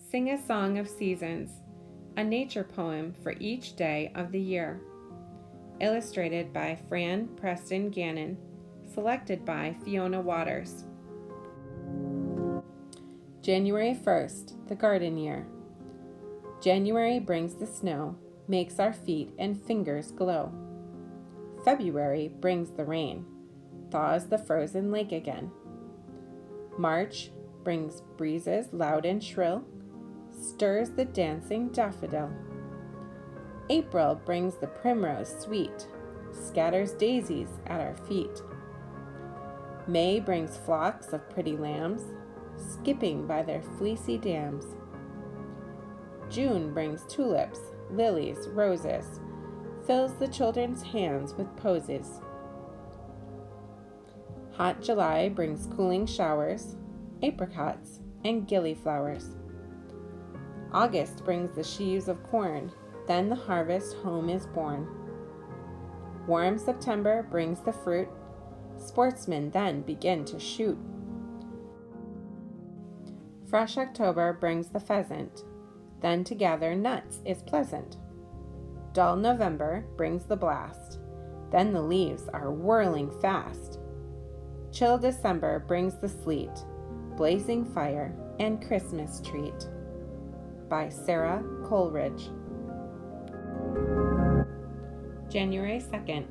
Sing a Song of Seasons, a nature poem for each day of the year. Illustrated by Fran Preston Gannon, selected by Fiona Waters. January 1st, the garden year. January brings the snow, makes our feet and fingers glow. February brings the rain, thaws the frozen lake again. March brings breezes loud and shrill, stirs the dancing daffodil. April brings the primrose sweet, scatters daisies at our feet. May brings flocks of pretty lambs, skipping by their fleecy dams. June brings tulips, lilies, roses, fills the children's hands with posies. Hot July brings cooling showers, apricots, and gillyflowers. August brings the sheaves of corn, then the harvest home is born. Warm September brings the fruit, sportsmen then begin to shoot. Fresh October brings the pheasant, then to gather nuts is pleasant. Dull November brings the blast, then the leaves are whirling fast. Chill December brings the sleet, blazing fire, and Christmas treat. By Sarah Coleridge. January 2nd,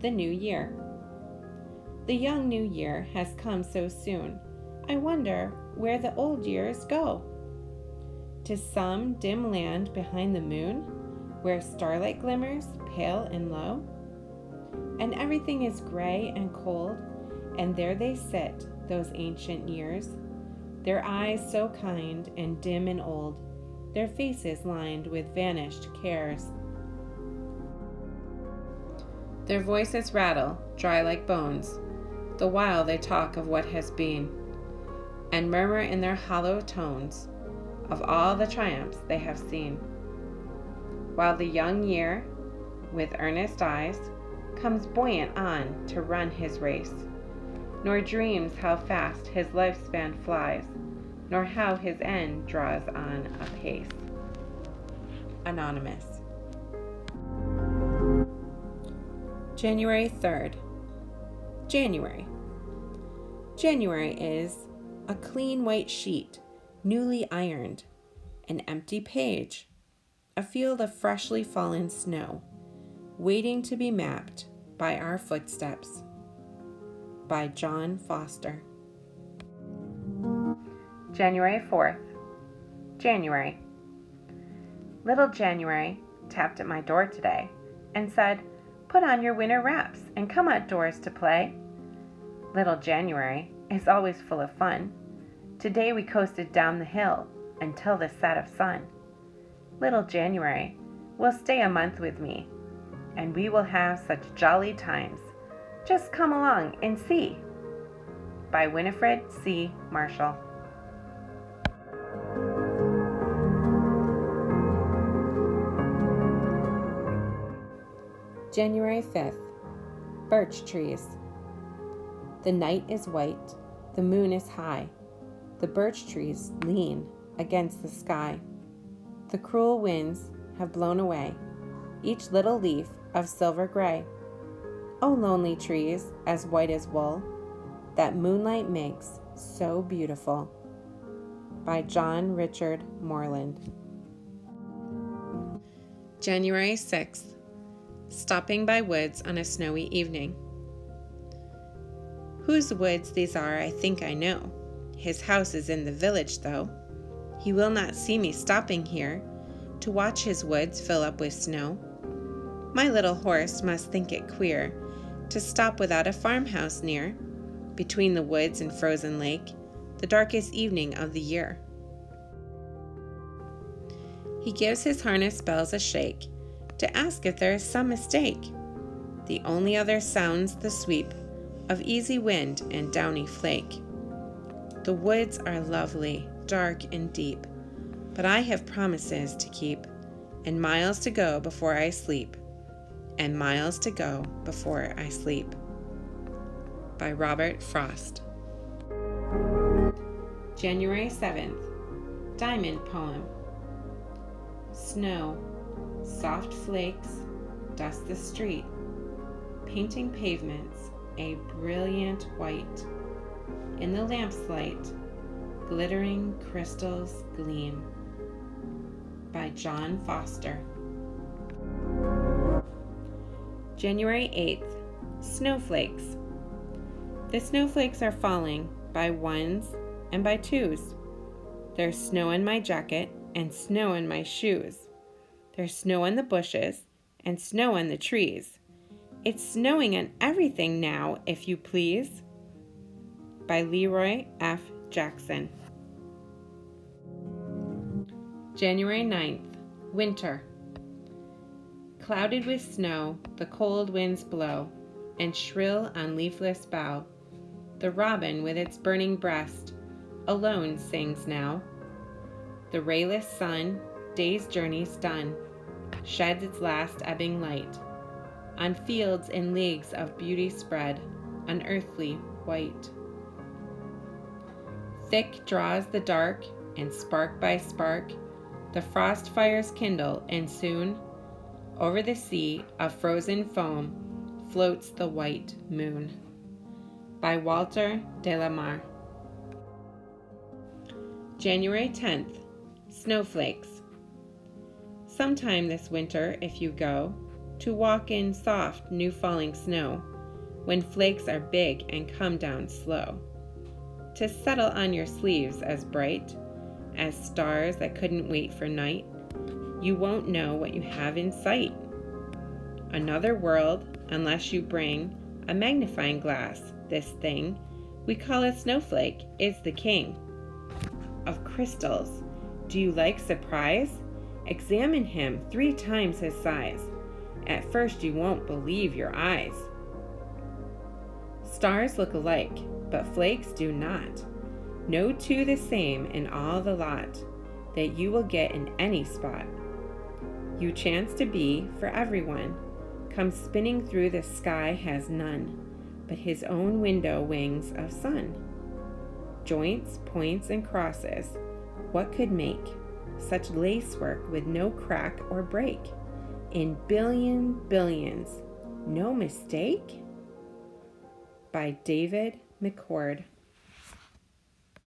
the new year. The young new year has come so soon. I wonder where the old years go. To some dim land behind the moon, where starlight glimmers pale and low, and everything is gray and cold, and there they sit, those ancient years, their eyes so kind and dim and old, their faces lined with vanished cares. Their voices rattle, dry like bones, the while they talk of what has been, and murmur in their hollow tones of all the triumphs they have seen. While the young year, with earnest eyes, comes buoyant on to run his race, nor dreams how fast his lifespan flies, nor how his end draws on apace. Anonymous. January 3rd. January. January is a clean white sheet, newly ironed, an empty page, a field of freshly fallen snow, waiting to be mapped by our footsteps. By John Foster. January 4th. January. Little January tapped at my door today and said, "Put on your winter wraps and come outdoors to play." Little January is always full of fun. Today we coasted down the hill until the set of sun. Little January will stay a month with me, and we will have such jolly times. Just come along and see. By Winifred C. Marshall. January 5th. Birch Trees. The night is white, the moon is high. The birch trees lean against the sky. The cruel winds have blown away each little leaf of silver gray. O lonely trees, as white as wool, that moonlight makes so beautiful. By John Richard Moreland. January 6th. Stopping by woods on a snowy evening. Whose woods these are I think I know. His house is in the village, though. He will not see me stopping here to watch his woods fill up with snow. My little horse must think it queer to stop without a farmhouse near, between the woods and frozen lake, the darkest evening of the year. He gives his harness bells a shake to ask if there is some mistake. The only other sounds the sweep of easy wind and downy flake. The woods are lovely, dark and deep, but I have promises to keep, and miles to go before I sleep, and miles to go before I sleep. By Robert Frost. January 7th. Diamond poem. Snow, soft flakes, dust the street, painting pavements a brilliant white. In the lamp's light, glittering crystals gleam. By John Foster. January 8th. Snowflakes. The snowflakes are falling by ones and by twos. There's snow in my jacket and snow in my shoes. There's snow in the bushes and snow in the trees. It's snowing on everything now, if you please. By Leroy F. Jackson. January 9th. Winter. Clouded with snow, the cold winds blow, and shrill on leafless bough. The robin with its burning breast alone sings now. The rayless sun, day's journey's done, sheds its last ebbing light on fields in leagues of beauty spread, unearthly white. Thick draws the dark, and spark by spark the frost fires kindle, and soon over the sea of frozen foam floats the white moon. By Walter de la Mare. January 10th. Snowflakes. Sometime this winter, if you go to walk in soft, new falling snow, when flakes are big and come down slow, to settle on your sleeves as bright as stars that couldn't wait for night, you won't know what you have in sight. Another world, unless you bring a magnifying glass. This thing we call a snowflake is the king of crystals. Do you like surprise? Examine him 3 times his size. At first you won't believe your eyes. Stars look alike, but flakes do not. No two the same in all the lot that you will get in any spot. You chance to be for everyone. Come spinning through the sky has none but his own window wings of sun. Joints, points, and crosses, what could make such lacework with no crack or break? In billions, no mistake? By David McCord.